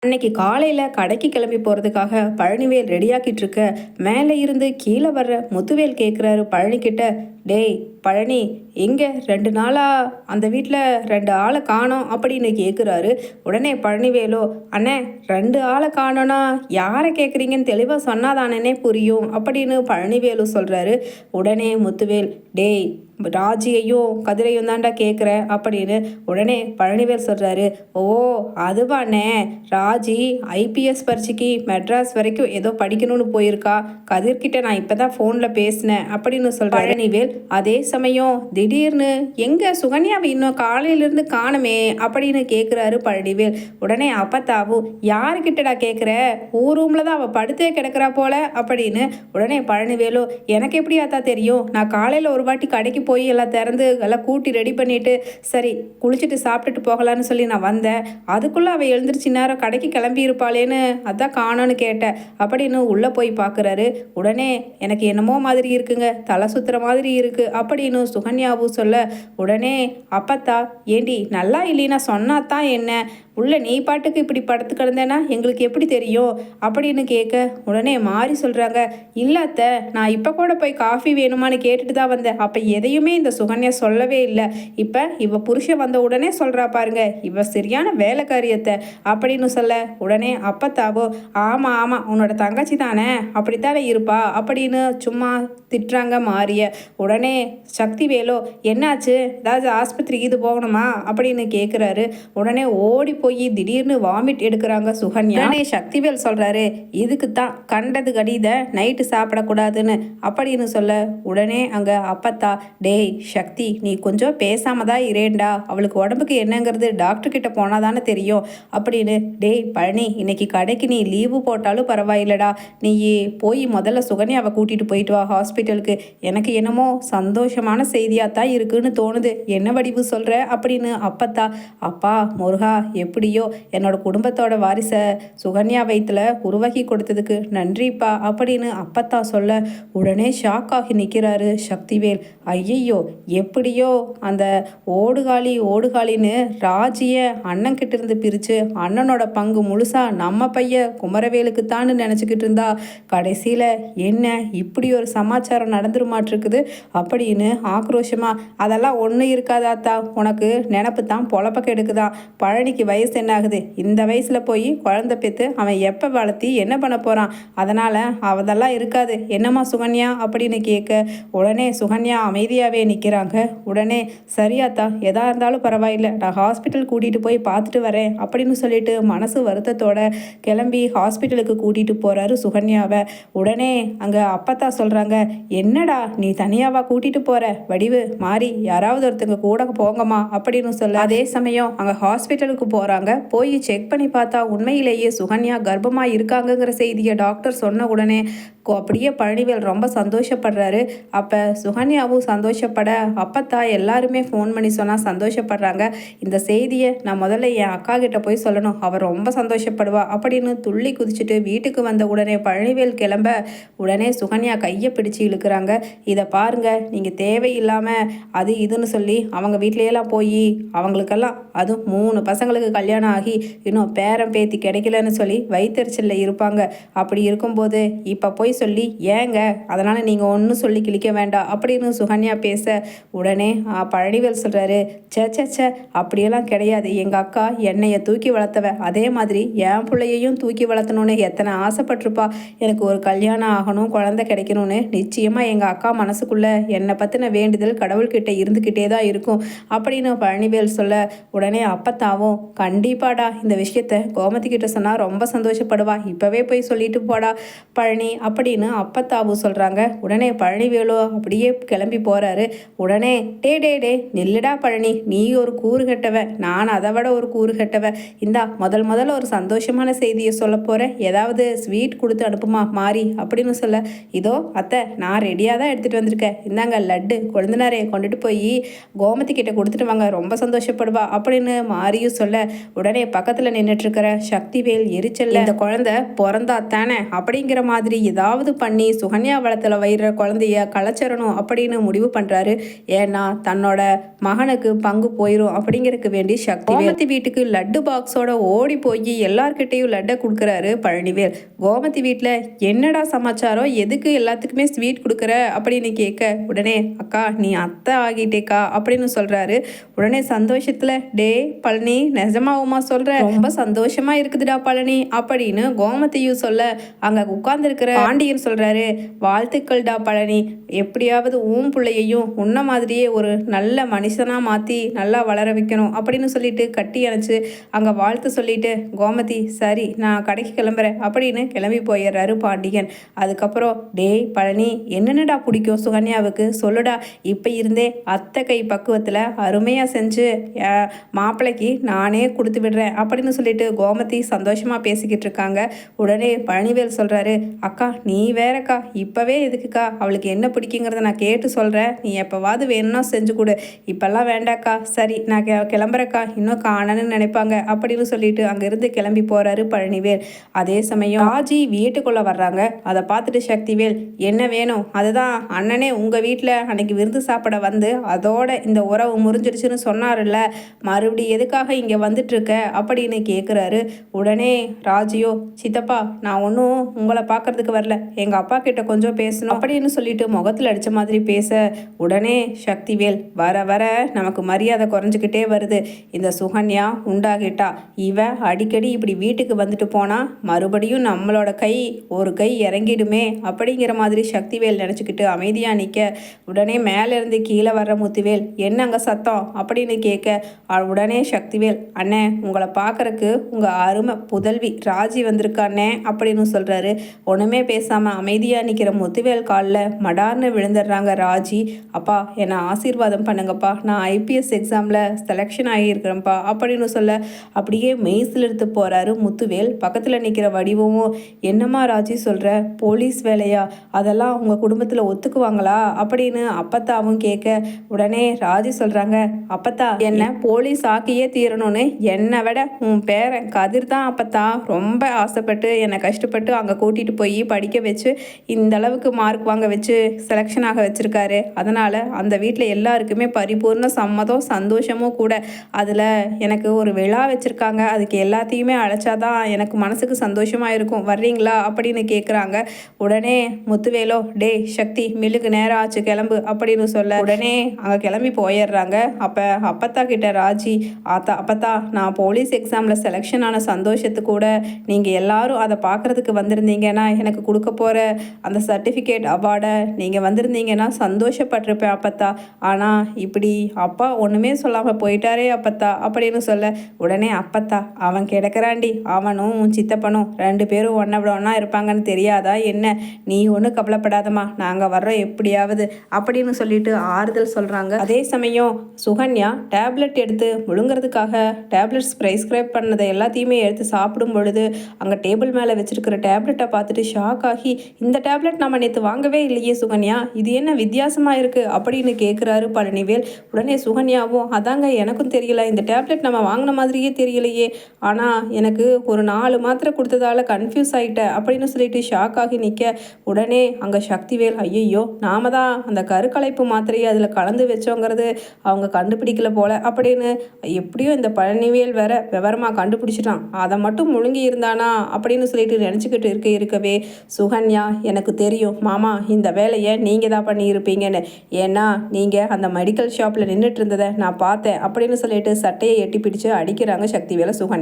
அன்னைக்கு காலையில கடைக்கு கிளம்பி போறதுக்காக பழனிவேல் ரெடியாக்கிட்டு இருக்க, மேலே இருந்து கீழே வர்ற முத்துவேல் கேட்குறாரு பழனி கிட்ட, டேய் பழனி, எங்க 2 நாளா அந்த வீட்டில் 2 ஆளை காணோம் அப்படின்னு கேட்குறாரு. உடனே பழனிவேலோ, அண்ணே 2 ஆளை காணோன்னா யாரை கேட்குறீங்கன்னு தெளிவாக சொன்னாதானே புரியும் அப்படின்னு பழனிவேலு சொல்கிறாரு. உடனே முத்துவேல், டேய் ராஜியையும் கதிரையும் தாண்டா கேட்குற அப்படின்னு உடனே பழனிவேல் சொல்கிறாரு. ஓ அதுவாண்ணே, ராஜி ஐபிஎஸ் பரீட்சைக்கு மெட்ராஸ் வரைக்கும் ஏதோ படிக்கணும்னு போயிருக்கா. கதிர்கிட்ட நான் இப்போ தான் ஃபோனில் பேசினேன் அப்படின்னு சொல்கிறாரு பழனிவேல். அதே சமயம் திடீர்னு எங்கே சுகன்யாவை இன்னும் காலையிலேருந்து காணுமே அப்படின்னு கேட்குறாரு பழனிவேல். உடனே அப்பத்தாவும், யாருக்கிட்டடா கேட்குற, ரூமில் தான் அவள் படுத்தே கிடக்கிறா போல அப்படின்னு உடனே பழனிவேலு, எனக்கு எப்படி ஆத்தா தெரியும், நான் காலையில் ஒரு வாட்டி கடைக்கு போய் எல்லாம் திறந்து எல்லாம் கூட்டி ரெடி பண்ணிவிட்டு சரி குளிச்சுட்டு சாப்பிட்டுட்டு போகலான்னு சொல்லி நான் வந்தேன். அதுக்குள்ளே அவள் எழுந்திரிச்சு நேரம் கடைக்கு கிளம்பி இருப்பாளேன்னு அதான் காணோன்னு கேட்டேன் அப்படின்னு உள்ளே போய் பார்க்குறாரு. உடனே எனக்கு என்னமோ மாதிரி இருக்குங்க, தலை சுற்றுற மாதிரி இருக்குது அப்படின்னு சுகன்யாவும் சொல்ல, உடனே அப்பத்தா, ஏண்டி நல்லா இல்லைன்னா சொன்னாதான் என்ன, உள்ள நீ பாட்டுக்கு இப்படி படுத்து கிடந்தேன்னா எங்களுக்கு எப்படி தெரியும் அப்படின்னு கேட்க, உடனே மாறி சொல்கிறாங்க, இல்லாத்த நான் இப்போ கூட போய் காஃபி வேணுமான்னு கேட்டுட்டு தான் வந்தேன். அப்போ எதையுமே இந்த சுகன்யா சொல்லவே இல்லை. இப்போ இவ புருஷன் வந்த உடனே சொல்கிறா பாருங்க, இவ சரியான வேலைக்காரியத்தை அப்படின்னு சொல்ல, உடனே அப்பத்தாவோ, ஆமாம் ஆமாம் உன்னோட தங்கச்சி தானே அப்படித்தானே இருப்பா அப்படின்னு சும்மா திட்டுறாங்க மாறிய. உடனே சக்திவேலோ, என்னாச்சு, ஏதாவது ஆஸ்பத்திரிக்கு இது போகணுமா அப்படின்னு கேட்குறாரு. உடனே ஓடி போய் திடீர்னு வாமிட் எடுக்கிறாங்க சுகன்யா. உடனே சக்திவேல் சொல்கிறாரு, இதுக்கு தான் கண்டது கடித நைட்டு சாப்பிடக்கூடாதுன்னு அப்படின்னு சொல்ல, உடனே அங்கே அப்பத்தா, டேய் சக்தி நீ கொஞ்சம் பேசாமல் தான் இரேண்டா, அவளுக்கு உடம்புக்கு என்னங்கிறது டாக்டர்கிட்ட போனால் தானே தெரியும் அப்படின்னு, டேய் பழனி இன்னைக்கு கடைக்கு நீ லீவு போட்டாலும் பரவாயில்லடா, நீ போய் முதல்ல சுகன்யாவை கூட்டிகிட்டு போயிட்டு வா ஹாஸ்பிட்டலுக்கு, எனக்கு என்னமோ சந்தோஷமான செய்தியாக தான் இருக்குன்னு தோணுது, என்ன வடிவு சொல்கிற அப்படின்னு அப்பத்தா, அப்பா முருகா எப்படியோ என்னோட குடும்பத்தோட வாரிசை சுகன்யா வயிற்றுல உருவாக்கி கொடுத்ததுக்கு நன்றிப்பா அப்படின்னு அப்பத்தா சொல்ல, உடனே ஷாக் ஆகி நிற்கிறாரு சக்திவேல். ஐயையோ, எப்படியோ அந்த ஓடுகாலின்னு ராஜியை அண்ணன்கிட்ட இருந்து பிரித்து அண்ணனோட பங்கு முழுசாக நம்ம பையன் குமரவேலுக்கு தான் நினச்சிக்கிட்டு இருந்தா, கடைசியில் என்ன இப்படி ஒரு சமாச்சாரம் நடந்துருமாட்டிருக்குது அப்படின்னு ஆக்ரோஷமா, அதெல்லாம் ஒன்றும் இருக்காதாத்தா, உனக்கு நினப்பு தான் பொழப்ப கெடுக்குதான், பழனிக்கு வயசு என்ன ஆகுது, இந்த வயசில் போய் குழந்தை பெற்று அவன் எப்போ வளர்த்தி என்ன பண்ண போகிறான், அதனால் அதெல்லாம் இருக்காது என்னம்மா சுகன்யா அப்படின்னு கேட்க, உடனே சுகன்யா அமைதியாகவே நிற்கிறாங்க. உடனே சரியாத்தா எதா இருந்தாலும் பரவாயில்லை, நான் ஹாஸ்பிட்டல் கூட்டிகிட்டு போய் பார்த்துட்டு வரேன் அப்படின்னு சொல்லிட்டு மனசு வருத்தத்தோட கிளம்பி ஹாஸ்பிட்டலுக்கு கூட்டிகிட்டு போகிறாரு சுகன்யாவை. உடனே அங்கே அப்பத்தா சொல்கிறாங்க, என்னடா நீ தனியாவா கூட்டிகிட்டு போகிற, வடிவு மாறி யாராவது ஒருத்தங்க கூட போங்கம்மா அப்படின்னு சொல்ல, அதே சமயம் அங்கே ஹாஸ்பிட்டலுக்கு போகிறாங்க. போய் செக் பண்ணி பார்த்தா உண்மையிலேயே சுகன்யா கர்ப்பமாக இருக்காங்கங்கிற செய்தியை டாக்டர் சொன்ன உடனே அப்படியே பழனிவேல் ரொம்ப சந்தோஷப்படுறாரு. அப்போ சுகன்யாவும் சந்தோஷப்பட அப்பத்தா எல்லாருமே ஃபோன் பண்ணி சொன்னால் சந்தோஷப்படுறாங்க. இந்த செய்தியை நான் முதல்ல என் அக்கா கிட்ட போய் சொல்லணும், அவர் ரொம்ப சந்தோஷப்படுவா அப்படின்னு துள்ளி குதிச்சுட்டு வீட்டுக்கு வந்த உடனே பழனிவேல் கிளம்ப, உடனே சுகன்யா கையை பிடிச்சி இழுக்கிறாங்க. இதை பாருங்க, நீங்கள் தேவையில்லாமல் அது இதுன்னு சொல்லி அவங்க வீட்லையெல்லாம் போய் அவங்களுக்கெல்லாம் அதுவும் 3 பசங்களுக்கு கல்யாணம் ஆகி இன்னும் பேரம் பேத்தி கிடைக்கலன்னு சொல்லி வயிற்றுச்சலில் இருப்பாங்க. அப்படி இருக்கும்போது இப்போ போய் சொல்லி ஏங்க, அதனால் நீங்கள் ஒன்றும் சொல்லி கிழிக்க வேண்டாம் அப்படின்னு சுகன்யா பேச, உடனே பழனிவேல் சொல்கிறாரு, சே அப்படியெல்லாம் கிடையாது, எங்கள் அக்கா என்னையை தூக்கி வளர்த்தவ, அதே மாதிரி என் பிள்ளையையும் தூக்கி வளர்த்தணுன்னு எத்தனை ஆசைப்பட்டிருப்பா, எனக்கு ஒரு கல்யாணம் ஆகணும் குழந்தை கிடைக்கணும்னு நிச்சயமாக எங்கள் அக்கா மனசுக்குள்ளே என்னை பற்றின வேண்டுதல் கடவுள்கிட்ட இருந்துக்கிட்டே தான் இருக்கும் அப்படின்னு பழனிவேல் சொல்ல, உடனே அப்பத்தாவும், கண்டிப்பாடா இந்த விஷயத்த கோமதி கிட்ட சொன்னால் ரொம்ப சந்தோஷப்படுவா, இப்போவே போய் சொல்லிட்டு போடா பழனி அப்படின்னு அப்பத்தாவும் சொல்கிறாங்க. உடனே பழனிவேலு அப்படியே கிளம்பி போகிறாரு. உடனே டே நில்லுடா பழனி, நீ ஒரு கூறு கட்டவ, நான் அதை விட ஒரு கூறு கட்டவ, இந்தா முதல்ல ஒரு சந்தோஷமான செய்தியை சொல்ல போகிறேன், ஏதாவது ஸ்வீட் கொடுத்து அனுப்புமா மாறி அப்படின்னு சொல்ல, இதோ அத்தை நான் ரெடியாக தான் எடுத்துகிட்டு வந்திருக்கேன், இந்தாங்க லட்டு, கொழுந்தனாரையை கொண்டுட்டு போய் கோமதி கிட்ட கொடுத்துட்டு வாங்க, ரொம்ப சந்தோஷப்படுவா அப்படின்னு மாரியும் சொல்ல, உடனே பக்கத்தில் நின்றுட்டு இருக்கிற சக்திவேல் எரிச்சல்ல இந்த குழந்தை பிறந்தா தானே அப்படிங்கிற மாதிரி ஏதாவது பண்ணி சுகன்யா வளத்தில் வயிற குழந்தைய கலைச்சிடணும் அப்படின்னு முடிவு பண்ணுறாரு. ஏன்னா தன்னோட மகனுக்கு பங்கு போயிடும் அப்படிங்கிறதுக்கு வேண்டி கோமதி வீட்டுக்கு லட்டு பாக்ஸோட ஓடி போய் எல்லார்கிட்டையும் லட்டை கொடுக்குறாரு பழனிவேல். கோமதி வீட்டில் என்னடா சமாச்சாரம், எதுக்கு எல்லாத்துக்குமே ஸ்வீட் கொடுக்குற அப்படின்னு கேட்க உடனே அக்கா நீ அத்தை ஆகிட்டேக்கா அப்படின்னு சொல்கிறாரு. உடனே சந்தோஷத்தில் டே பழனி நிஜமாவுமா சொல்கிற, ரொம்ப சந்தோஷமா இருக்குதுடா பழனி அப்படின்னு கோமதியும் சொல்ல அங்கே உட்கார்ந்துருக்கிற பாண்டியன் சொல்கிறாரு, வாழ்த்துக்கள்டா பழனி, எப்படியாவது பிள்ளையையும் உன்ன மாதிரியே ஒரு நல்ல மனுஷனாக மாற்றி நல்லா வளர வைக்கணும் அப்படின்னு சொல்லிட்டு கட்டி அணைச்சு அங்கே வாழ்த்து சொல்லிட்டு கோமதி சரி நான் கடைக்கு கிளம்புறேன் அப்படின்னு கிளம்பி போயிடுறாரு பாண்டியன். அதுக்கப்புறம் டேய் பழனி என்னென்னடா பிடிக்கும் சுகன்யாவுக்கு சொல்லுடா, இப்போ இருந்தே அத்தை கை பக்குவத்தில் அருமையாக செஞ்சு மாப்பிள்ளைக்கு நானே கொடுத்து விடுறேன் அப்படின்னு சொல்லிட்டு கோமதி சந்தோஷமாக பேசிக்கிட்டு இருக்காங்க. உடனே பழனிவேல் சொல்கிறாரு, அக்கா நீ வேறக்கா, இப்போவே எதுக்குக்கா, அவளுக்கு என்ன பிடிக்குங்கிறத நான் கேட்டு சொல்கிறேன், நீ எப்போவாது வேணும்னா செஞ்சு கொடு, இப்போல்லாம் வேண்டாக்கா, சரி நான் கிளம்புறக்கா, இன்னும் காணன்னு நினைப்பாங்க அப்படின்னு சொல்லிட்டு அங்கேருந்து கிளம்பி போகிறாரு பழனிவேல். அதே சமயம் ராஜி வீட்டுக்குள்ளே வர்றாங்க. அதை பார்த்துட்டு சக்திவேல் என்ன வேணும், அதுதான் அண்ணனே உங்கள் வீட்டில் அன்னைக்கு விருந்து சாப்பிட வந்து அதோட இந்த உறவு முறிஞ்சிடுச்சுன்னு சொன்னார்ல, மறுபடியும் எதுக்காக இங்கே வந்துட்டுருக்க அப்படின்னு கேட்குறாரு. உடனே ராஜியோ சித்தப்பா நான் ஒன்றும் உங்களை பார்க்கறதுக்கு வரல, எங்கள் அப்பா கிட்ட கொஞ்சம் பேசணும் அப்படின்னு சொல்லிட்டு முகத்தில் அடித்த மாதிரி பேச உடனே சக்திவேல் வர வர நமக்கு மரியாதை குறைஞ்சிக்கிட்டே வருது, இந்த சுகன்யா உண்டாகிட்டா, இவ அடிக்கடி இப்படி வீட்டுக்கு வந்துட்டு போனால் மறுபடியும் நம்மளோட ஒரு கை இறங்கிடுமே அப்படிங்கிற மாதிரி சக்திவேல் நினச்சிக்கிட்டு அமைதியாக நிற்க உடனே மேலேருந்து கீழே வர்ற முத்துவேல் என்ன அங்கே சத்தம் அப்படின்னு கேட்க உடனே சக்திவேல் அண்ணே உங்களை பார்க்கறக்கு உங்கள் அருமை புதல்வி ராஜி வந்திருக்காண்ணே அப்படின்னு சொல்கிறாரு. ஒன்றுமே பேசாமல் அமைதியாக நிற்கிற முத்துவேல் காலில் மடார்னு விழுந்துடுறாங்க ராஜி. அப்பா என்னை ஆசீர்வாதம் பண்ணுங்கப்பா, நான் ஐபிஎஸ் எக்ஸாமில் செலெக்ஷன் ஆகியிருக்கிறேன்ப்பா அப்படின்னு சொல்ல அப்படியே மெய்சில் எடுத்து போகிறாரு முத்துவேல். பக்கத்தில் நிற்கிற வடிவமும் என்னம்மா ராஜி சொல்கிற, போலீஸ் வேலையா, அதெல்லாம் உங்கள் குடும்பத்தில் ஒத்துக்குவாங்களா அப்படின்னு அப்பத்தாவும் கேட்க உடனே ராஜி சொல்கிறாங்க, அப்பத்தா என்ன போலீஸ் ஆக்கியே தீரணும்னு என்னை விட உன் பேரன் கதிர் தான் அப்பத்தா ரொம்ப ஆசைப்பட்டு என்னை கஷ்டப்பட்டு அங்கே கூட்டிகிட்டு போய் படிக்க வச்சு இந்த அளவுக்கு மார்க் வாங்க வச்சு செலெக்ஷன் ஆக வச்சுருக்காரு. அதனால் அந்த வீட்டில் எல்லாருக்குமே பரிபூர்ண சம்மதம் சந்தோஷமும் கூட. அதில் எனக்கு ஒரு விழா வச்சுருக்காங்க, அதுக்கு எல்லாத்தையுமே அழைச்சாதான் எனக்கு மனசுக்கு சந்தோஷமாக இருக்கும், வர்றீங்களா அப்படின்னு கேட்குறாங்க. உடனே முத்துவேலோ டே சக்தி மில்லுக்கு நேரம் ஆச்சு கிளம்பு அப்படின்னு சொல்ல உடனே அங்கே கிளம்பி போயிடுறாங்க. அப்போ அப்பத்தா கிட்ட ராஜி அப்பத்தா நான் போலீஸ் எக்ஸாமில் செலெக்ஷன் ஆன சந்தோஷத்து கூட நீங்கள் எல்லாரும் அதை பார்க்குறதுக்கு வந்திருந்தீங்கன்னா எனக்கு கொடுக்க போகிற அந்த சர்டிஃபிகேட் அவார்டை நீங்கள் வந்திருந்தீங்கன்னா சந்தோஷப்பட்டிருப்பேன் அப்பத்தா, ஆனால் இப்படி அப்பா ஒன்றுமே சொல்லாமல் போயிட்டாரே அப்பத்தா அப்படின்னு சொல்ல உடனே அப்பத்தா அவன் கிடக்கிறாண்டி, அவனும் சித்தப்பனும் 2 பேரும் ஒன்றா இருப்பாங்கன்னு தெரியாதா என்ன, நீ ஒன்றும் கவலைப்படாதம்மா, நாங்கள் வர்றோம் எப்படியாவது அப்படின்னு சொல்லிட்டு ஆறுதல் சொல்கிறாங்க. அதே சமயம் சுகன்யா டேப்லெட் எடுத்து முழுங்கிறதுக்காக டேப்லெட்ஸ் ப்ரைஸ்கிரைப் பண்ணதை எல்லாத்தையுமே எடுத்து சாப்பிடும் பொழுது அங்கே டேபிள் மேலே வச்சுருக்கிற டேப்லெட்டை பார்த்துட்டு ஷாக் ஆகி இந்த டேப்லெட் நம்ம நேற்று வாங்கவே இல்லையே சுகன்யா, இது என்ன வித்தியாசமாக இருக்குது அப்படின்னு கேட்குறாரு பழனிவேல். உடனே சுகன்யாவும் அதாங்க எனக்கும் தெரியல, இந்த டேப்லெட் நம்ம வாங்கின மாதிரியே தெரியலையே, ஆனால் எனக்கு ஒரு 4 மாத்திரை கொடுத்ததால கன்ஃபியூஸ் ஆகிட்டேன் அப்படின்னு சொல்லிட்டு ஷாக் ஆகி நிற்க உடனே அங்கே சக்திவேல் ஐயையோ நாம தான் அந்த கருக்கலைப்பு மாத்திரையை அதில் கலந்து வச்சோங்கிறது அவங்க கண்டுபிடிக்கல போல அப்படின்னு எப்படியோ இந்த பழனிவேல் வேற விவரமாக கண்டுபிடிச்சிட்டான், அதை மட்டும் முழுங்கி இருந்தானா அப்படின்னு சொல்லிட்டு நினச்சிக்கிட்டு இருக்கவே சுகன்யா எனக்கு தெரியும் மாமா இந்த வேலையை நீங்கள் தான் பண்ணியிருப்பீங்கன்னு, ஏன்னா நீங்கள் அந்த மெடிக்கல் ஷாப்பில் நின்றுட்டு இருந்ததை நான் பார்த்தேன் அப்படின்னு சொல்லிட்டு சட்டையை எட்டி பிடிச்சு அடிக்கிறாங்க சக்திவேலை சுகன்யா.